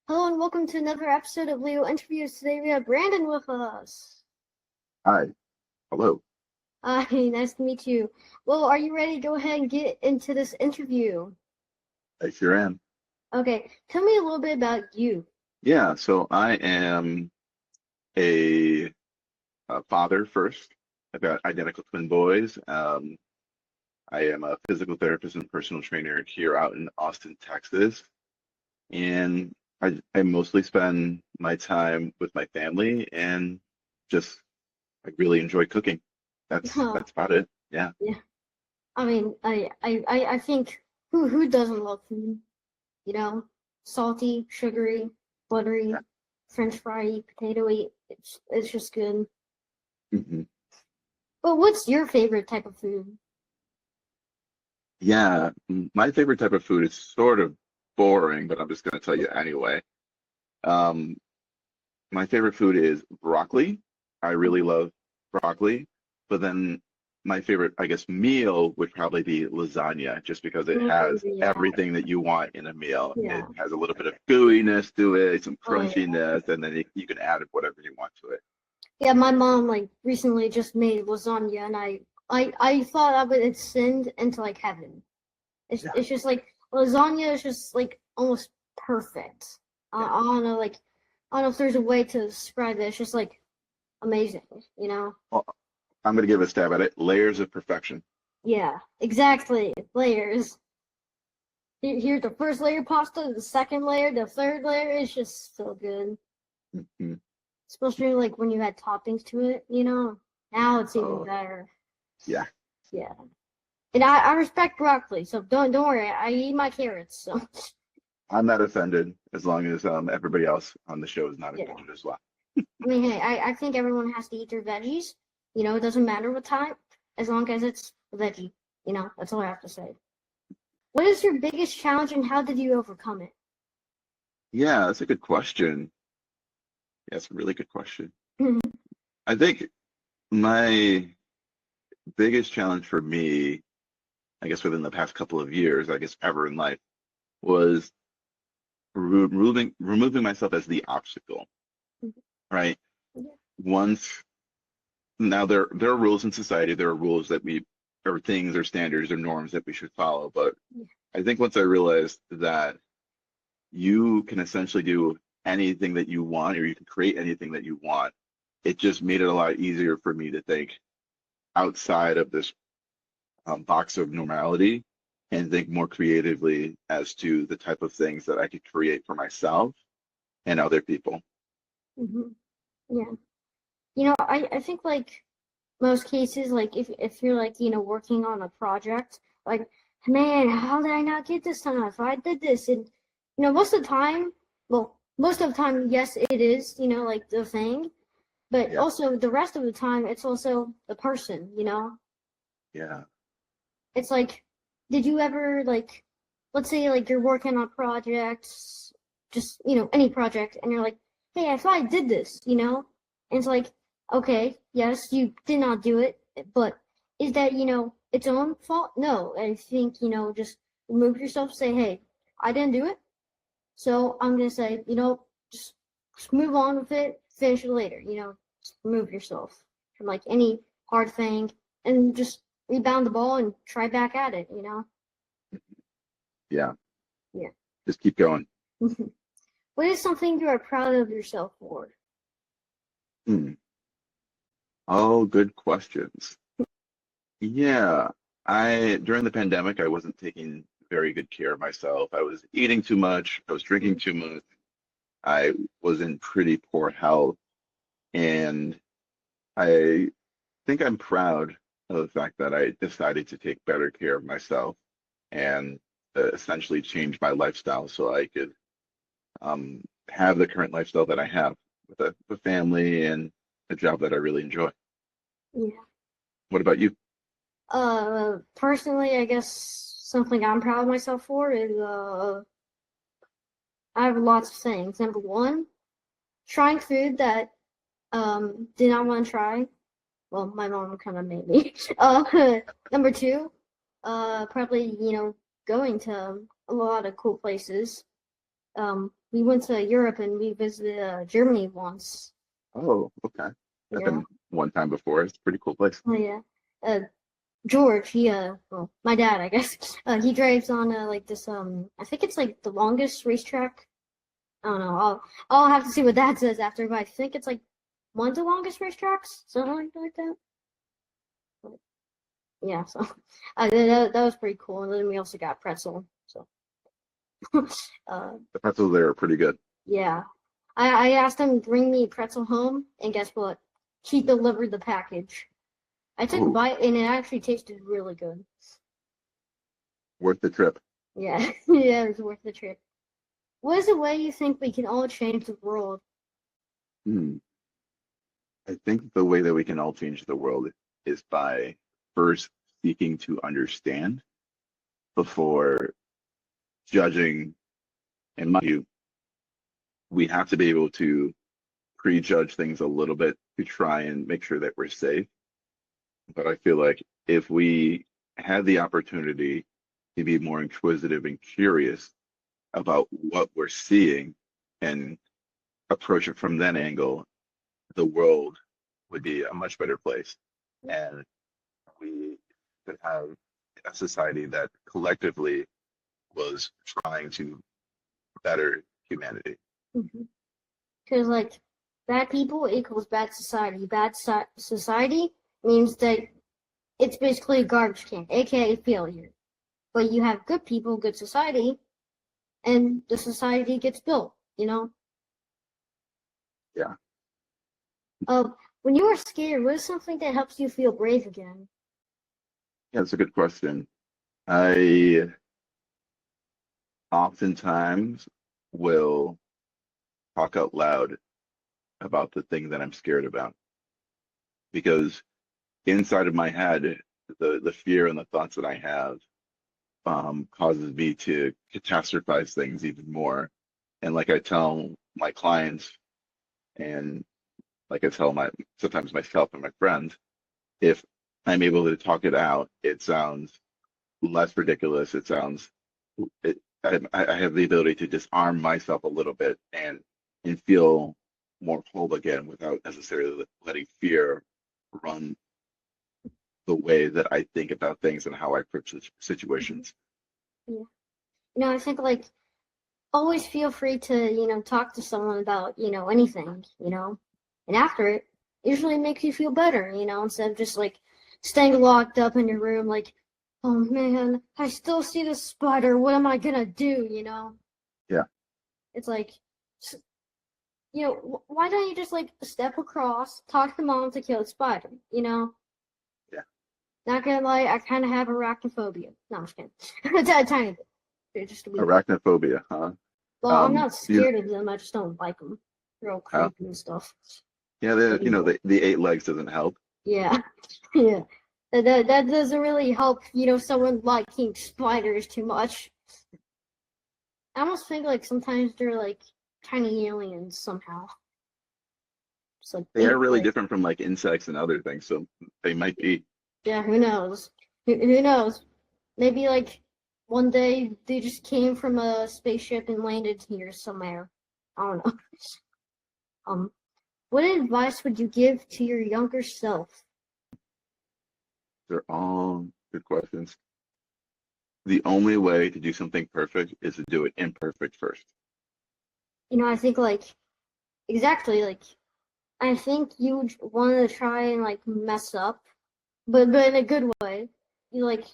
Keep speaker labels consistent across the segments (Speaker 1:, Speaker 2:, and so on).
Speaker 1: Hello and welcome to another episode of Leo Interviews. Today we have Brandon with us.
Speaker 2: Hi, hello.
Speaker 1: Hi, nice to meet you. Well, are you ready to go ahead and get into this interview?
Speaker 2: I sure am.
Speaker 1: Okay, tell me a little bit about you.
Speaker 2: Yeah, so I am a, a father first. I've got identical twin boys. I am a physical therapist and personal trainer here out in Austin, Texas. And I mostly spend my time with my family and just I really enjoy cooking.
Speaker 1: Huh,
Speaker 2: That's about it. Yeah.
Speaker 1: yeah. I mean, I think who doesn't love food? You know, salty, sugary, buttery,
Speaker 2: Yeah.
Speaker 1: French fry, potatoey. It's just good.
Speaker 2: hmm
Speaker 1: But what's your favorite type of food?
Speaker 2: Yeah. My favorite type of food is sort of boring, but I'm just going to tell you anyway. Um, My favorite food is broccoli. I really love broccoli. But then my favorite, I guess, meal would probably be lasagna, just because it
Speaker 1: Ooh,
Speaker 2: has
Speaker 1: yeah,
Speaker 2: everything that you want in a meal. It
Speaker 1: yeah.
Speaker 2: has a little bit of gooiness to it, some
Speaker 1: Oh yeah.
Speaker 2: crunchiness, and then you can add whatever you want to it.
Speaker 1: Yeah, my mom like recently just made lasagna, and I thought I would ascend into like heaven. It's
Speaker 2: Yeah,
Speaker 1: it's just like lasagna is just like almost perfect.
Speaker 2: yeah.
Speaker 1: I don't know, like I don't know if there's a way to describe it. It's just like amazing, you know?
Speaker 2: Well, I'm gonna give a stab at it. Layers of perfection.
Speaker 1: Yeah, exactly. Layers. Here's the first layer pasta, the second layer, the third layer. It's just so good.
Speaker 2: Mhm.
Speaker 1: Especially like when you add toppings to it, you know? Now it's even
Speaker 2: Oh,
Speaker 1: better.
Speaker 2: yeah.
Speaker 1: Yeah. And I respect broccoli, so don't worry. I eat my carrots, so
Speaker 2: I'm not offended as long as everybody else on the show is not
Speaker 1: yeah.
Speaker 2: offended as well.
Speaker 1: I mean, hey, I think everyone has to eat their veggies. You know, it doesn't matter what type, as long as it's a veggie. You know, that's all I have to say. What is your biggest challenge and how did you overcome it?
Speaker 2: Yeah, that's a good question. Yeah, it's a really good question. I think my biggest challenge for me, I guess within the past couple of years, I guess ever in life, was removing myself as the obstacle, right? Once now there are rules in society, there are rules that we or things or standards or norms that we should follow. But I think once I realized that you can essentially do anything that you want or you can create anything that you want, it just made it a lot easier for me to think outside of this box of normality and think more creatively as to the type of things that I could create for myself and other people.
Speaker 1: Mm-hmm. Yeah. You know, I think like most cases, like if you're like, you know, working on a project, like, man, how did I not get this time? If I did this and you know, most of the time, well, most of the time, yes, it is, you know, like the thing. But
Speaker 2: Yeah,
Speaker 1: also the rest of the time, it's also the person, you know?
Speaker 2: yeah,
Speaker 1: It's like, did you ever like, let's say like you're working on projects, just, you know, any project, and you're like, hey, I thought I did this, you know? And it's like, okay, yes, you did not do it, but is that, you know, its own fault? No, I think, you know, just remove yourself, say, hey, I didn't do it. So I'm gonna say, you know, just move on with it, finish it later, you know, just remove yourself from like any hard thing and just rebound the ball and try back at it, you know?
Speaker 2: yeah.
Speaker 1: Yeah.
Speaker 2: Just keep going.
Speaker 1: What is something you are proud of yourself for?
Speaker 2: Hmm. Oh, good questions. Yeah, I during the pandemic, I wasn't taking very good care of myself. I was eating too much. I was drinking too much. I was in pretty poor health, and I think I'm proud of the fact that I decided to take better care of myself and essentially change my lifestyle so I could have the current lifestyle that I have with a family and a job that I really enjoy.
Speaker 1: Yeah.
Speaker 2: What about you?
Speaker 1: Personally, I guess something I'm proud of myself for is I have lots of things. Number one, trying food that did not want to try. Well, my mom kind of made me. Number two, probably, you know, going to a lot of cool places. We went to Europe and we visited Germany once.
Speaker 2: Oh, okay. I've
Speaker 1: Yeah.
Speaker 2: been one time before. It's a pretty cool place.
Speaker 1: Oh yeah. George, well, my dad, I guess. He drives on like this I think it's like the longest racetrack. I don't know. I'll have to see what Dad says after, but I think it's like one of the longest racetracks, something like that. But, yeah, so that was pretty cool. And then we also got pretzel. So
Speaker 2: The pretzels there are pretty good.
Speaker 1: yeah. I asked him to bring me pretzel home, and guess what? He delivered the package. I took a
Speaker 2: Oh,
Speaker 1: bite, and it actually tasted really good.
Speaker 2: worth the trip.
Speaker 1: Yeah, yeah, it was worth the trip. What is the way you think we can all change the world?
Speaker 2: Hmm. I think the way that we can all change the world is by first seeking to understand before judging. In my view, we have to be able to prejudge things a little bit to try and make sure that we're safe. But I feel like if we had the opportunity to be more inquisitive and curious about what we're seeing and approach it from that angle, the world would be a much better place. And we could have a society that collectively was trying to better humanity.
Speaker 1: Because like bad people equals bad society. Society means that it's basically a garbage can, aka failure. But you have good people, good society, and the society gets built. You know.
Speaker 2: Yeah.
Speaker 1: When you are scared, what is something that helps you feel brave again?
Speaker 2: Yeah, that's a good question. I oftentimes will talk out loud about the thing that I'm scared about because inside of my head, the fear and the thoughts that I have causes me to catastrophize things even more. And like I tell my clients, and like I tell my sometimes myself and my friends, if I'm able to talk it out, it sounds less ridiculous. It sounds it, I have the ability to disarm myself a little bit and feel more whole again without necessarily letting fear run the way that I think about things and how I approach situations.
Speaker 1: Yeah. I think like always feel free to talk to someone about anything. And after it usually makes you feel better. Instead of just like staying locked up in your room, like, oh man, I still see the spider. What am I gonna do?
Speaker 2: Yeah,
Speaker 1: It's like, why don't you just like step across, talk to mom to kill the spider?
Speaker 2: yeah.
Speaker 1: Not gonna lie, I kind of have arachnophobia. No, I'm just kidding. A tiny bit. They're just a wee bit.
Speaker 2: Arachnophobia, huh?
Speaker 1: Well, I'm not
Speaker 2: You
Speaker 1: scared of them. I just don't like them. They're all
Speaker 2: uh,
Speaker 1: creepy and stuff.
Speaker 2: yeah,
Speaker 1: They're evil.
Speaker 2: the eight legs doesn't help.
Speaker 1: Yeah, yeah. That doesn't really help. Someone liking spiders too much. I almost think like sometimes they're like tiny aliens somehow. Just like
Speaker 2: They are
Speaker 1: eight
Speaker 2: really
Speaker 1: legs.
Speaker 2: different from like insects and other things, so they might be.
Speaker 1: Yeah, who knows? Who knows? Maybe like one day they just came from a spaceship and landed here somewhere. I don't know. Um, what advice would you give to your younger self?
Speaker 2: They're all good questions. The only way to do something perfect is to do it imperfect first.
Speaker 1: I think like exactly like I think you want to try and like mess up, but in a good way. You're like,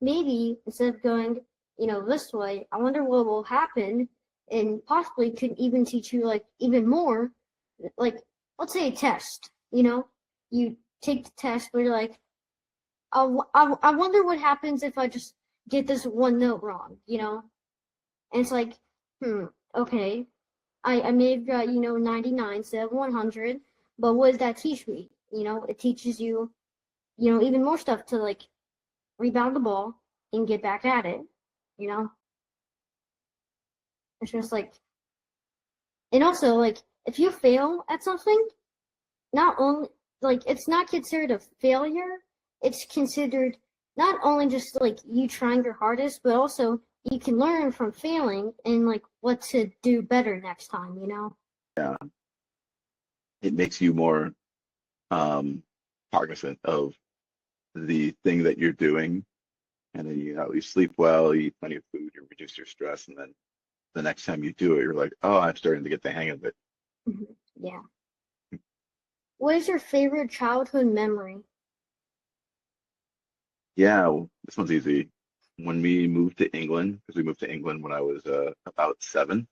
Speaker 1: maybe instead of going, this way, I wonder what will happen, and possibly could even teach you like even more. Like, let's say a test. You take the test, but you're like, I wonder what happens if I just get this one note wrong. And it's like, okay, I may have got 99 instead of 100, but what does that teach me? It teaches you even more stuff to like rebound the ball and get back at it. You know, it's just like, and also like if you fail at something, not only like it's not considered a failure, it's considered not only just like you trying your hardest, but also you can learn from failing and like what to do better next time, you know?
Speaker 2: Yeah, it makes you more cognizant of the thing that you're doing, and then you sleep well, you eat plenty of food, you reduce your stress, and then the next time you do it, you're like, oh, I'm starting to get the hang of it.
Speaker 1: Yeah. What is your favorite childhood memory?
Speaker 2: Yeah, well, this one's easy. When we moved to England, because we moved to England when I was about 7,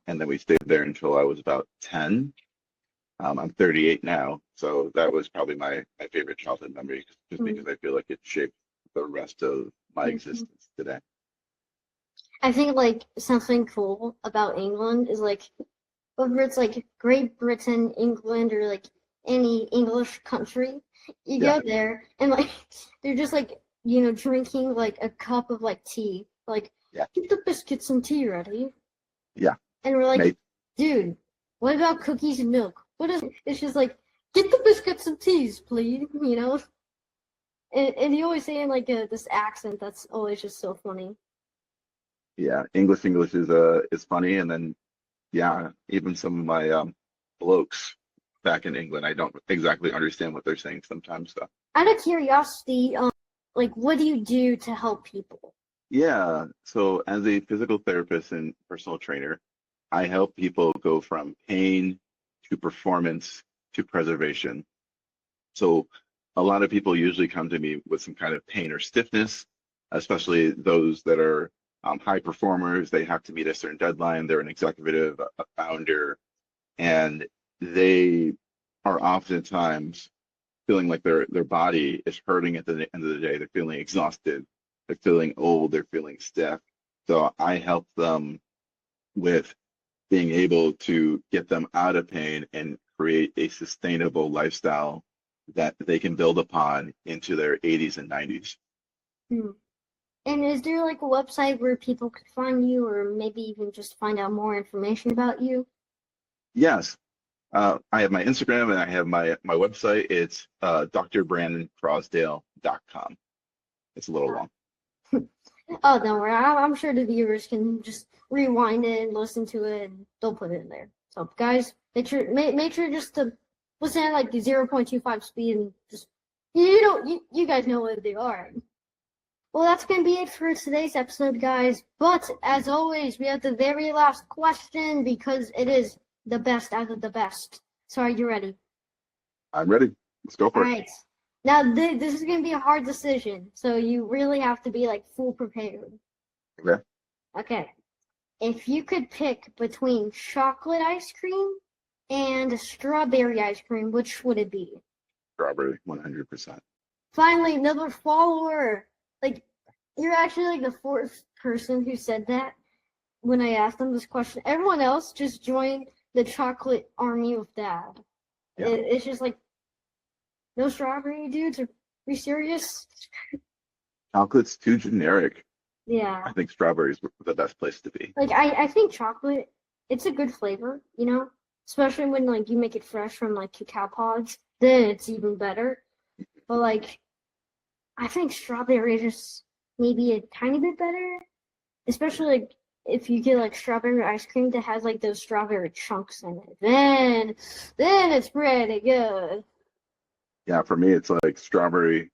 Speaker 2: and then we stayed there until I was about 10. I'm 38 now, so that was probably my favorite childhood memory, just because I feel like it shaped the rest of my existence today.
Speaker 1: I think like something cool about England is like whether it's like Great Britain, England, or like any English country, you
Speaker 2: Yeah,
Speaker 1: go there and like they're just like drinking like a cup of like tea, like
Speaker 2: yeah,
Speaker 1: get the biscuits and tea ready,
Speaker 2: yeah.
Speaker 1: and we're like,
Speaker 2: Mate,
Speaker 1: dude, what about cookies and milk? What is it's just like get the biscuits and teas, please, and you always say in like this accent that's always just so funny.
Speaker 2: yeah. English is funny, and then yeah, even some of my blokes back in England, I don't exactly understand what they're saying sometimes. So
Speaker 1: Out of curiosity, like what do you do to help people?
Speaker 2: yeah, so as a physical therapist and personal trainer, I help people go from pain to performance to preservation. So a lot of people usually come to me with some kind of pain or stiffness, especially those that are high performers. They have to meet a certain deadline. They're an executive, a founder, and they are oftentimes feeling like their body is hurting at the end of the day. They're feeling exhausted. They're feeling old. They're feeling stiff. So I help them with being able to get them out of pain and create a sustainable lifestyle that they can build upon into their 80s and 90s.
Speaker 1: Hmm. And is there like a website where people could find you, or maybe even just find out more information about you?
Speaker 2: Yes, I have my Instagram and I have my website. It's drbrandoncrosdale.com. It's a little long.
Speaker 1: Oh, don't worry. I'm sure the viewers can just rewind it and listen to it, and they'll put it in there. So, guys, make sure just to listen at like 0.25 speed and just you guys know what they are. Well, that's gonna be it for today's episode, guys. But as always, we have the very last question because it is the best out of the best. So, are you ready?
Speaker 2: I'm ready. Let's go
Speaker 1: All
Speaker 2: for it.
Speaker 1: right. Now, this is going to be a hard decision, so you really have to be like full prepared.
Speaker 2: Okay.
Speaker 1: Okay. If you could pick between chocolate ice cream and strawberry ice cream, which would it be?
Speaker 2: Strawberry, 100%.
Speaker 1: Finally, another follower. Like, you're actually like the fourth person who said that when I asked them this question. Everyone else just joined the chocolate army of dad.
Speaker 2: Yeah.
Speaker 1: It's just like, no strawberry, dudes? Are we serious?
Speaker 2: Chocolate's too generic.
Speaker 1: Yeah.
Speaker 2: I think strawberries were the best place to be.
Speaker 1: Like I think chocolate, it's a good flavor, especially when like you make it fresh from like cacao pods, then it's even better. But like I think strawberry is just maybe a tiny bit better, especially like if you get like strawberry ice cream that has like those strawberry chunks in it, then it's pretty good.
Speaker 2: Yeah, for me, it's like strawberry,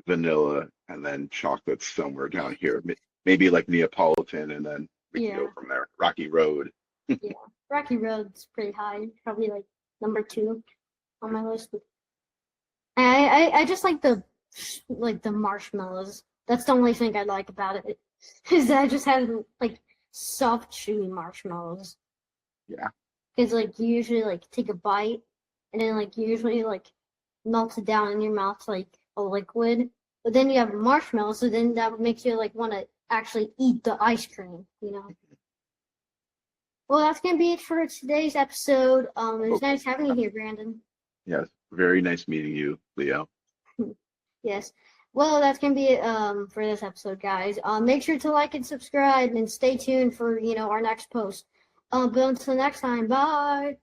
Speaker 2: vanilla, and then chocolate somewhere down here. Maybe like Neapolitan, and then we can
Speaker 1: Yeah,
Speaker 2: go from there. Rocky Road.
Speaker 1: yeah. Rocky Road's pretty high, probably like number 2 on my list. I just like the marshmallows. That's the only thing I like about it. Is that I just have like soft chewy marshmallows.
Speaker 2: Yeah.
Speaker 1: Because like you usually like take a bite and then like you usually like melt it down in your mouth like a liquid. But then you have marshmallows, so then that would make you like want to actually eat the ice cream. Well, that's gonna be it for today's episode. It was nice having you here, Brandon.
Speaker 2: Yes. Very nice meeting you, Leo.
Speaker 1: Yes. Well, that's gonna be it for this episode, guys. Make sure to like and subscribe and stay tuned for our next post. But until next time, bye.